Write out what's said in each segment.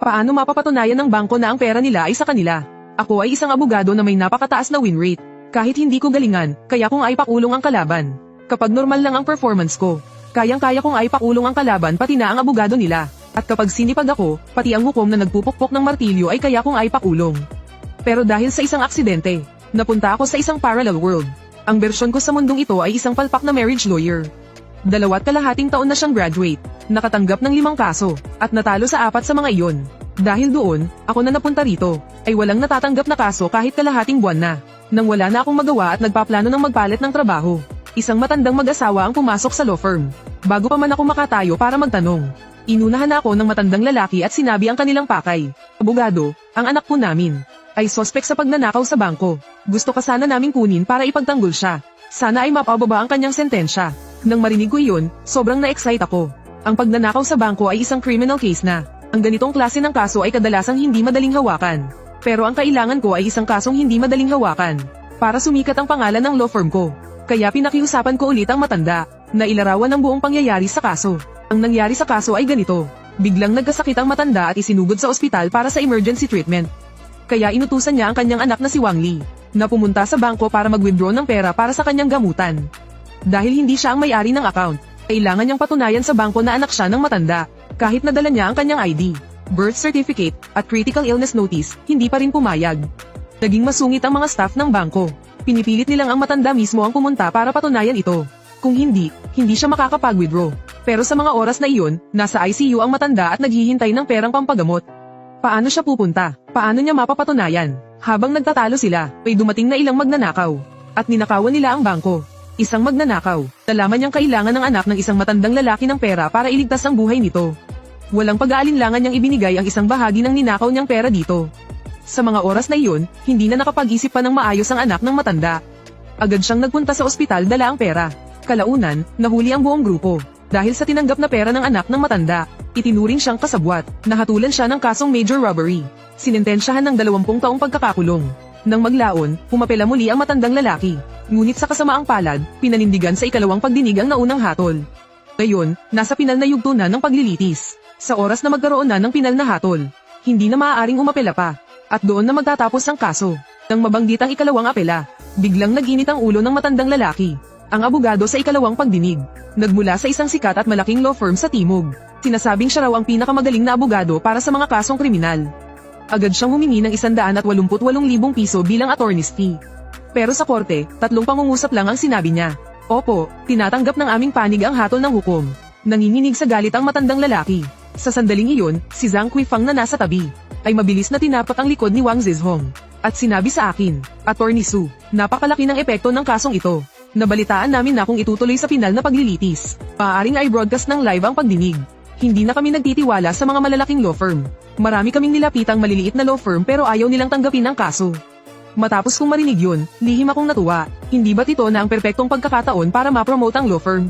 Paano mapapatunayan ng bangko na ang pera nila ay sa kanila? Ako ay isang abogado na may napakataas na win rate. Kahit hindi ko galingan, kaya kong aipakulong ang kalaban. Kapag normal lang ang performance ko, kayang-kaya kong aipakulong ang kalaban pati na ang abogado nila. At kapag sinipag ako, pati ang hukom na nagpupukpok ng martilyo ay kaya kong aipakulong. Pero dahil sa isang aksidente, napunta ako sa isang parallel world. Ang bersyon ko sa mundong ito ay isang palpak na marriage lawyer. 2.5 taon na siyang graduate, nakatanggap ng 5 kaso, at natalo sa 4 sa mga iyon. Dahil doon, ako na napunta rito, ay walang natatanggap na kaso kahit kalahating buwan na. Nang wala na akong magawa at nagpaplano ng magpalit ng trabaho, isang matandang mag-asawa ang pumasok sa law firm. Bago pa man ako makatayo para magtanong, inunahan ako ng matandang lalaki at sinabi ang kanilang pakay. Abogado, ang anak po namin ay sospek sa pagnanakaw sa bangko. Gusto ka sana naming kunin para ipagtanggol siya. Sana ay mapababa ang kanyang sentensya. Nang marinig ko iyon, sobrang na-excite ako. Ang pagnanakaw sa bangko ay isang criminal case na. Ang ganitong klase ng kaso ay kadalasang hindi madaling hawakan. Pero ang kailangan ko ay isang kasong hindi madaling hawakan. Para sumikat ang pangalan ng law firm ko. Kaya pinakiusapan ko ulit ang matanda, na ilarawan ang buong pangyayari sa kaso. Ang nangyari sa kaso ay ganito. Biglang nagkasakit ang matanda at isinugod sa ospital para sa emergency treatment. Kaya inutusan niya ang kanyang anak na si Wang Li, na pumunta sa bangko para mag-withdraw ng pera para sa kanyang gamutan. Dahil hindi siya ang may-ari ng account, kailangan niyang patunayan sa bangko na anak siya ng matanda. Kahit nadala niya ang kanyang ID, birth certificate, at critical illness notice, hindi pa rin pumayag. Naging masungit ang mga staff ng bangko. Pinipilit nilang ang matanda mismo ang pumunta para patunayan ito. Kung hindi siya makakapag-withdraw. Pero sa mga oras na iyon, nasa ICU ang matanda at naghihintay ng perang pampagamot. Paano siya pupunta? Paano niya mapapatunayan? Habang nagtatalo sila, ay dumating na ilang magnanakaw. At ninakawan nila ang bangko. Isang magnanakaw, nalaman niyang kailangan ng anak ng isang matandang lalaki ng pera para iligtas ang buhay nito. Walang pag-aalinlangan niyang ibinigay ang isang bahagi ng ninakaw niyang pera dito. Sa mga oras na iyon, hindi na nakapag-isip pa ng maayos ang anak ng matanda. Agad siyang nagpunta sa ospital dala ang pera. Kalaunan, nahuli ang buong grupo. Dahil sa tinanggap na pera ng anak ng matanda, itinuring siyang kasabwat. Nahatulan siya ng kasong major robbery. Sinintensyahan ng 20 taong pagkakakulong. Nang maglaon, pumapela muli ang matandang lalaki. Ngunit sa kasamaang palad, pinanindigan sa ikalawang pagdinig ang naunang hatol. Ngayon, nasa pinal na yugto na ng paglilitis. Sa oras na magkaroon na ng pinal na hatol, hindi na maaaring umapela pa. At doon na magtatapos ang kaso. Nang mabanggit ang ikalawang apela, biglang nag-init ang ulo ng matandang lalaki. Ang abogado sa ikalawang pagdinig, nagmula sa isang sikat at malaking law firm sa Timog. Sinasabing siya raw ang pinakamagaling na abogado para sa mga kasong kriminal. Agad siyang humingi ng 188,000 piso bilang attorney's fee. Pero sa korte, 3 pangungusap lang ang sinabi niya. Opo, tinatanggap ng aming panig ang hatol ng hukom. Nanginginig sa galit ang matandang lalaki. Sa sandaling iyon, si Zhang Quifang na nasa tabi, ay mabilis na tinapak ang likod ni Wang Zizhong. At sinabi sa akin, Attorney Su, napakalaki ng epekto ng kasong ito. Nabalitaan namin na kung itutuloy sa pinal na paglilitis, maaaring ay broadcast ng live ang pagdinig. Hindi na kami nagtitiwala sa mga malalaking law firm. Marami kaming nilapitang maliliit na law firm pero ayaw nilang tanggapin ang kaso. Matapos kong marinig yun, lihim akong natuwa. Hindi ba't ito na ang perpektong pagkakataon para ma-promote ang law firm?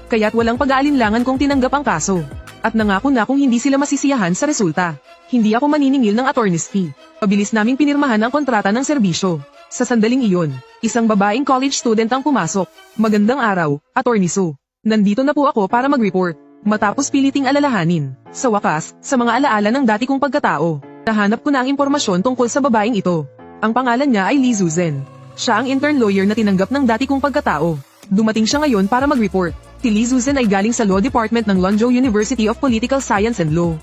Kaya't walang pag-aalinlangan kung tinanggap ang kaso. At nangako na kung hindi sila masisiyahan sa resulta. Hindi ako maniningil ng attorney's fee. Pabilis naming pinirmahan ang kontrata ng serbisyo. Sa sandaling iyon, isang babaeng college student ang pumasok. Magandang araw, Attorney Su. Nandito na po ako para mag-report. Matapos piliting alalahanin, sa wakas, sa mga alaala ng dati kong pagkatao, nahanap ko na ang impormasyon tungkol sa babaeng ito. Ang pangalan niya ay Li Zuzhen. Siya ang intern lawyer na tinanggap ng dati kong pagkatao. Dumating siya ngayon para mag-report. Si Li Zuzhen ay galing sa Law Department ng Lanzhou University of Political Science and Law.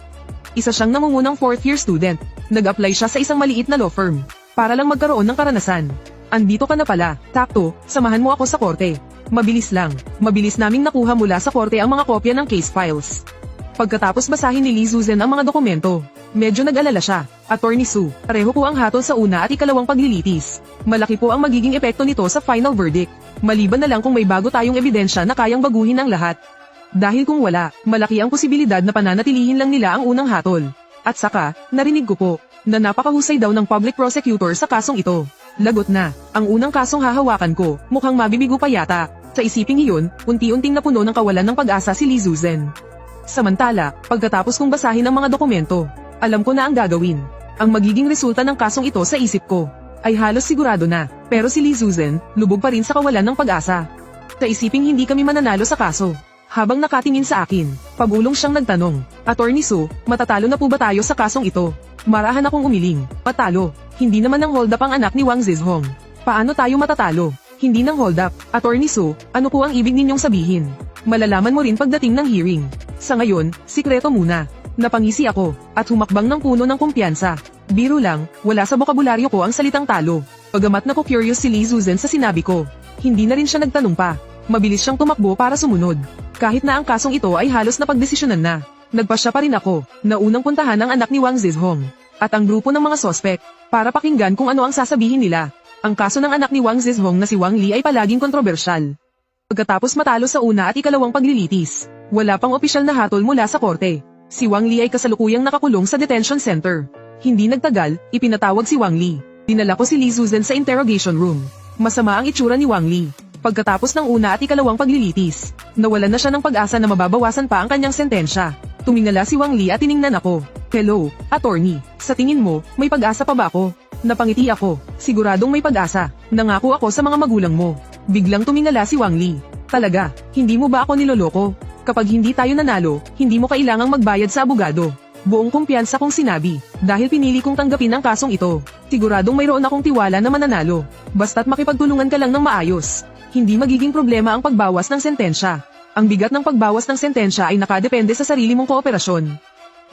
Isa siyang nangungunang 4th-year student. Nag-apply siya sa isang maliit na law firm para lang magkaroon ng karanasan. Andito ka na pala, Takto, samahan mo ako sa korte. Mabilis lang, mabilis naming nakuha mula sa korte ang mga kopya ng case files. Pagkatapos basahin ni Li Zuzhen ang mga dokumento, medyo nag-alala siya. Attorney Su, pareho po ang hatol sa una at ikalawang paglilitis. Malaki po ang magiging epekto nito sa final verdict. Maliban na lang kung may bago tayong ebidensya na kayang baguhin ang lahat. Dahil kung wala, malaki ang posibilidad na pananatilihin lang nila ang unang hatol. At saka, narinig ko po, na napakahusay daw ng public prosecutor sa kasong ito. Lagot na, ang unang kasong hahawakan ko, mukhang mabibigo pa yata. Sa isiping iyon, unti-unting napuno ng kawalan ng pag-asa si Li Zuzhen. Samantala, pagkatapos kong basahin ang mga dokumento, alam ko na ang gagawin. Ang magiging resulta ng kasong ito sa isip ko, ay halos sigurado na. Pero si Li Zuzhen, lubog pa rin sa kawalan ng pag-asa. Sa isiping hindi kami mananalo sa kaso. Habang nakatingin sa akin, pabulong siyang nagtanong, Attorney Su, matatalo na po ba tayo sa kasong ito? Marahan akong umiling, matalo. Hindi naman ng hold up ang anak ni Wang Zizhong. Paano tayo matatalo? Hindi ng hold up. Attorney Su, ano po ang ibig ninyong sabihin? Malalaman mo rin pagdating ng hearing. Sa ngayon, sikreto muna. Napangisi ako, at humakbang ng puno ng kumpiyansa. Biro lang, wala sa bokabularyo ko ang salitang talo. Bagamat na ko curious si Li Zuzhen sa sinabi ko, hindi na rin siya nagtanong pa. Mabilis siyang tumakbo para sumunod. Kahit na ang kasong ito ay halos napagdesisyonan na. Nagpasya pa rin ako, na unang puntahan ang anak ni Wang Zizhong, at ang grupo ng mga sospek, para pakinggan kung ano ang sasabihin nila. Ang kaso ng anak ni Wang Zizhong na si Wang Li ay palaging kontrobersyal. Pagkatapos matalo sa una at ikalawang paglilitis, wala pang opisyal na hatol mula sa korte. Si Wang Li ay kasalukuyang nakakulong sa detention center. Hindi nagtagal, ipinatawag si Wang Li. Dinala ko si Li Zuzhen sa interrogation room. Masama ang itsura ni Wang Li. Pagkatapos ng una at ikalawang paglilitis, nawalan na siya ng pag-asa na mababawasan pa ang kanyang sentensya. Tumingala si Wang Li at tiningnan ako. Hello, attorney, sa tingin mo, may pag-asa pa ba ako? Napangiti ako, siguradong may pag-asa. Nangako ako sa mga magulang mo. Biglang tumingala si Wang Li. Talaga, hindi mo ba ako niloloko? Kapag hindi tayo nanalo, hindi mo kailangang magbayad sa abogado. Buong kumpiyansa kong sinabi, dahil pinili kong tanggapin ang kasong ito. Siguradong mayroon akong tiwala na mananalo. Basta't makipagtulungan ka lang ng maayos. Hindi magiging problema ang pagbawas ng sentensya. Ang bigat ng pagbawas ng sentensya ay nakadepende sa sarili mong kooperasyon.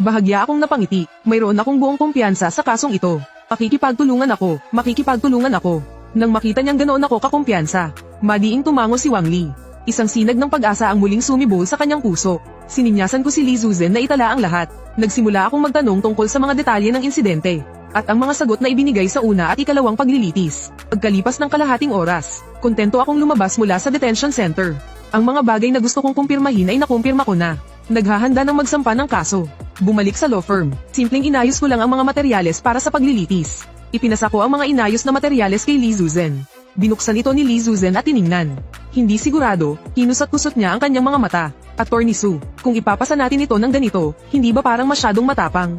Bahagya akong napangiti, mayroon akong buong kumpiyansa sa kasong ito. Makikipagtulungan ako. Nang makita niyang ganoon ako kakumpiyansa, madiing tumango si Wang Li. Isang sinag ng pag-asa ang muling sumibol sa kanyang puso. Sininyasan ko si Li Zuzhen na itala ang lahat. Nagsimula akong magtanong tungkol sa mga detalye ng insidente, at ang mga sagot na ibinigay sa una at ikalawang paglilitis. Pagkalipas ng kalahating oras, kontento akong lumabas mula sa detention center. Ang mga bagay na gusto kong kumpirmahin ay nakumpirma ko na. Naghahanda ng magsampa ng kaso. Bumalik sa law firm. Simpleng inayos ko lang ang mga materyales para sa paglilitis. Ipinasa ko ang mga inayos na materyales kay Li Zuzhen. Binuksan ito ni Li Zuzhen at tiningnan. Hindi sigurado, kinusat-kusot niya ang kanyang mga mata. Attorney Su, kung ipapasa natin ito ng ganito, hindi ba parang masyadong matapang?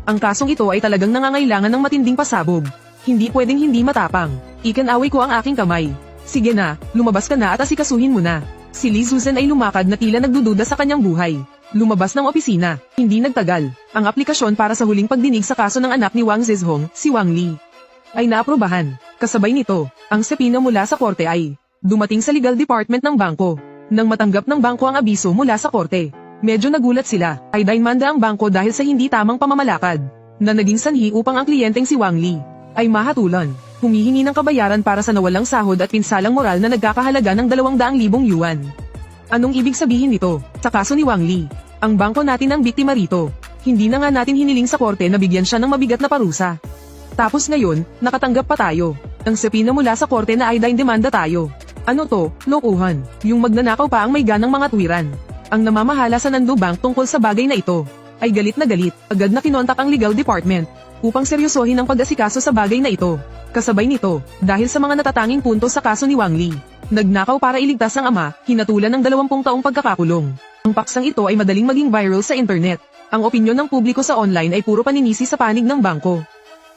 Ang kasong ito ay talagang nangangailangan ng matinding pasabog. Hindi pwedeng hindi matapang. Ikinaway ko ang aking kamay. Sige na, lumabas ka na at asikasuhin mo na. Si Li Zuzhen ay lumakad na tila nagdududa sa kanyang buhay. Lumabas ng opisina, hindi nagtagal. Ang aplikasyon para sa huling pagdinig sa kaso ng anak ni Wang Zizhong, si Wang Li, ay naaprobahan. Kasabay nito, ang sepina mula sa korte ay dumating sa legal department ng bangko. Nang matanggap ng bangko ang abiso mula sa korte, medyo nagulat sila. Ay daimanda ang bangko dahil sa hindi tamang pamamalakad na naging sanhi upang ang kliyenteng si Wang Li ay mahatulan. Humihingi ng kabayaran para sa nawalang sahod at pinsalang moral na nagkakahalaga ng 200,000 yuan. Anong ibig sabihin nito? Sa kaso ni Wang Li, ang bangko natin ang biktima rito. Hindi na nga natin hiniling sa korte na bigyan siya ng mabigat na parusa. Tapos ngayon, nakatanggap pa tayo. Ang sepina mula sa korte na ay demanda tayo. Ano to, lokohan? Yung magnanakaw pa ang may ganang mga tuwiran. Ang namamahala sa Nando Bank tungkol sa bagay na ito ay galit na galit. Agad na kinontak ang legal department upang seryosohin ang pag-asikaso sa bagay na ito. Kasabay nito, dahil sa mga natatanging punto sa kaso ni Wang Li, nagnakaw para iligtas ang ama, hinatulan ng 20 taong pagkakakulong. Ang paksang ito ay madaling maging viral sa internet. Ang opinyon ng publiko sa online ay puro paninisi sa panig ng bangko.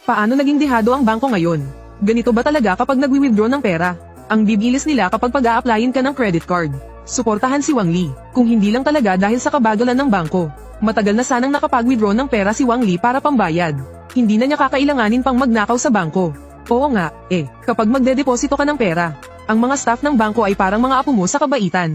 Paano naging dehado ang bangko ngayon? Ganito ba talaga kapag nagwi-withdraw ng pera? Ang bibilis nila kapag pag-a-applyin ka ng credit card. Suportahan si Wang Li, kung hindi lang talaga dahil sa kabagalan ng bangko. Matagal na sanang nakapag-withdraw ng pera si Wang Li para pambayad. Hindi na niya kakailanganin pang magnakaw sa bangko. Oo nga, kapag magdedeposito ka ng pera, ang mga staff ng bangko ay parang mga apo mo sa kabaitan.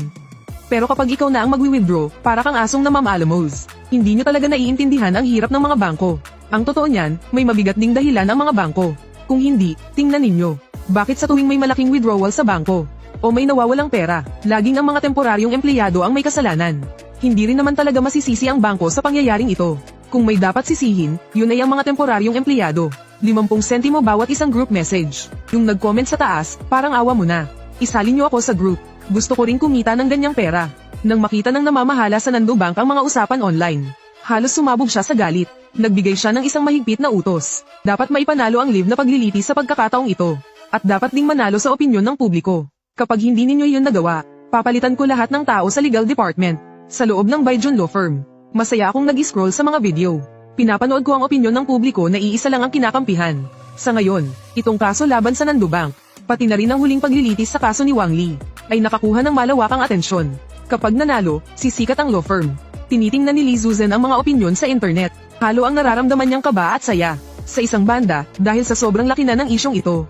Pero kapag ikaw na ang magwi-withdraw, para kang asong namamaalamos. Hindi nyo talaga naiintindihan ang hirap ng mga bangko. Ang totoo niyan, may mabigat ding dahilan ang mga bangko. Kung hindi, tingnan ninyo. Bakit sa tuwing may malaking withdrawal sa bangko, o may nawawalang pera, laging ang mga temporaryong empleyado ang may kasalanan? Hindi rin naman talaga masisisi ang bangko sa pangyayaring ito. Kung may dapat sisihin, yun ay ang mga temporaryong empleyado. 50 sentimo bawat isang group message. Yung nag-comment sa taas, parang awa mo na. Isalin niyo ako sa group. Gusto ko rin kumita ng ganyang pera. Nang makita ng namamahala sa Nando Bank ang mga usapan online, halos sumabog siya sa galit. Nagbigay siya ng isang mahigpit na utos. Dapat maipanalo ang live na paglilitis sa pagkakataong ito. At dapat ding manalo sa opinyon ng publiko. Kapag hindi ninyo iyon nagawa, papalitan ko lahat ng tao sa legal department. Sa loob ng Baijun Law Firm, masaya akong nag-scroll sa mga video. Pinapanood ko ang opinyon ng publiko na iisa lang ang kinakampihan. Sa ngayon, itong kaso laban sa Nando Bank, pati na rin ang huling paglilitis sa kaso ni Wang Li, ay nakakuha ng malawakang atensyon. Kapag nanalo, sisikat ang law firm. Tinitingnan ni Lee Susan ang mga opinyon sa internet. Halo ang nararamdaman niyang kaba at saya. Sa isang banda, dahil sa sobrang laki na ng isyong ito.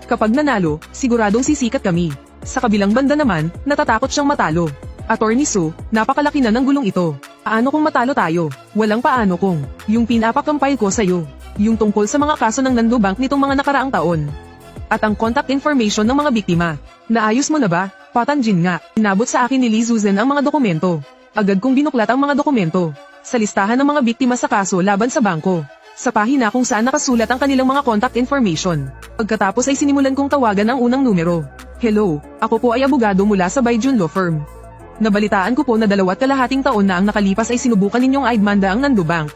Kapag nanalo, siguradong sisikat kami. Sa kabilang banda naman, natatakot siyang matalo. Attorney Sue, napakalaki na ng gulong ito. Paano kung matalo tayo? Walang paano kung. Yung pinapakampay ko sa'yo. Yung tungkol sa mga kaso ng Nando Bank nitong mga nakaraang taon. At ang contact information ng mga biktima. Naayos mo na ba? Patanjin nga. Inabot sa akin ni Lee Susan ang mga dokumento. Agad kong binuklat ang mga dokumento. Sa listahan ng mga biktima sa kaso laban sa bangko. Sa pahina kung saan nakasulat ang kanilang mga contact information. Pagkatapos ay sinimulan kong tawagan ang unang numero. Hello, ako po ay abogado mula sa Baijun Law Firm. Nabalitaan ko po na 2.5 taon na ang nakalipas ay sinubukan ninyong aidmanda ang Nando Bank.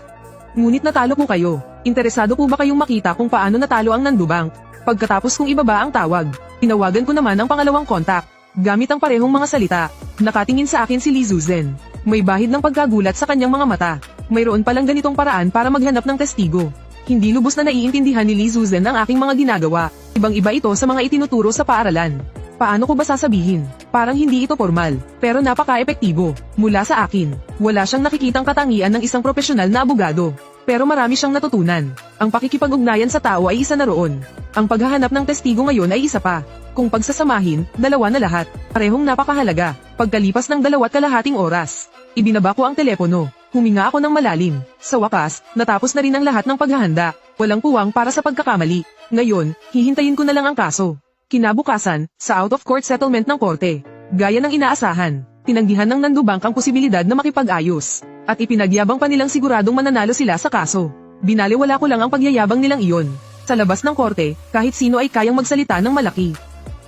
Ngunit natalo po kayo. Interesado po ba kayong makita kung paano natalo ang Nando Bank? Pagkatapos kong ibaba ang tawag, tinawagan ko naman ang pangalawang kontak. Gamit ang parehong mga salita, nakatingin sa akin si Lee Susan. May bahid ng pagkagulat sa kanyang mga mata. Mayroon palang ganitong paraan para maghanap ng testigo. Hindi lubos na naiintindihan ni Lee Susan ang aking mga ginagawa. Ibang-iba ito sa mga itinuturo sa paaralan. Paano ko ba sasabihin? Parang hindi ito formal, pero napaka-epektibo. Mula sa akin, wala siyang nakikitang katangian ng isang profesional na abogado. Pero marami siyang natutunan. Ang pakikipag-ugnayan sa tao ay isa na roon. Ang paghahanap ng testigo ngayon ay isa pa. Kung pagsasamahin, 2 na lahat. Parehong napakahalaga. Pagkalipas ng 2.5 oras, ibinaba ko ang telepono. Huminga ako ng malalim. Sa wakas, natapos na rin ang lahat ng paghahanda. Walang puwang para sa pagkakamali. Ngayon, hihintayin ko na lang ang kaso. Kinabukasan, sa out-of-court settlement ng korte. Gaya ng inaasahan, tinanggihan ng Nando Bank ang posibilidad na makipag-ayos. At ipinagyabang pa nilang siguradong mananalo sila sa kaso. Binaliwala ko lang ang pagyayabang nilang iyon. Sa labas ng korte, kahit sino ay kayang magsalita ng malaki.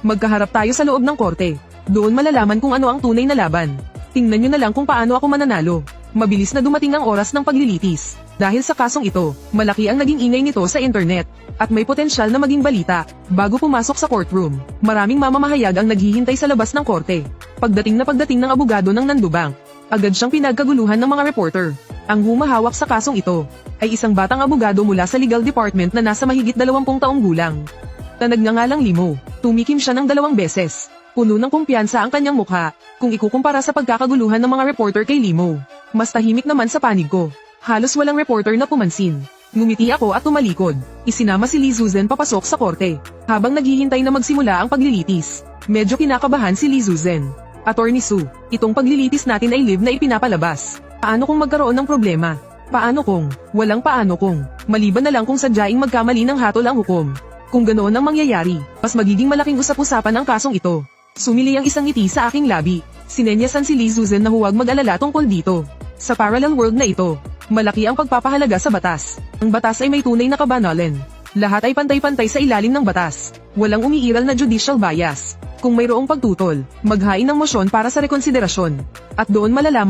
Magkaharap tayo sa loob ng korte. Doon malalaman kung ano ang tunay na laban. Tingnan nyo na lang kung paano ako mananalo. Mabilis na dumating ang oras ng paglilitis. Dahil sa kasong ito, malaki ang naging ingay nito sa internet. At may potensyal na maging balita. Bago pumasok sa courtroom, maraming mamamahayag ang naghihintay sa labas ng korte. Pagdating ng abogado ng Nando Bank, agad siyang pinagkaguluhan ng mga reporter. Ang humahawak sa kasong ito, ay isang batang abogado mula sa legal department na nasa mahigit 20 taong gulang. Na nagngangalang Limo, tumikim siya ng 2 beses. Puno ng kumpiyansa ang kanyang mukha, kung ikukumpara sa pagkakaguluhan ng mga reporter kay Limo. Mas tahimik naman sa panig ko. Halos walang reporter na pumansin. Ngumiti ako at tumalikod. Isinama si Lee Susan papasok sa korte. Habang naghihintay na magsimula ang paglilitis, medyo kinakabahan si Lee Susan. Attorney Sue, itong paglilitis natin ay live na ipinapalabas. Paano kung magkaroon ng problema? Paano kung? Walang paano kung. Maliban na lang kung sadyaing magkamali ng hatol ang hukom. Kung ganoon ang mangyayari, mas magiging malaking usap-usapan ang kasong ito. Sumili ang isang ngiti sa aking labi. Sinenyasan si Lee Susan na huwag mag-alala tungkol dito. Sa parallel world na ito, malaki ang pagpapahalaga sa batas. Ang batas ay may tunay na kabanalan. Lahat ay pantay-pantay sa ilalim ng batas. Walang umiiral na judicial bias. Kung mayroong pagtutol, maghain ng mosyon para sa rekonsiderasyon. At doon malalaman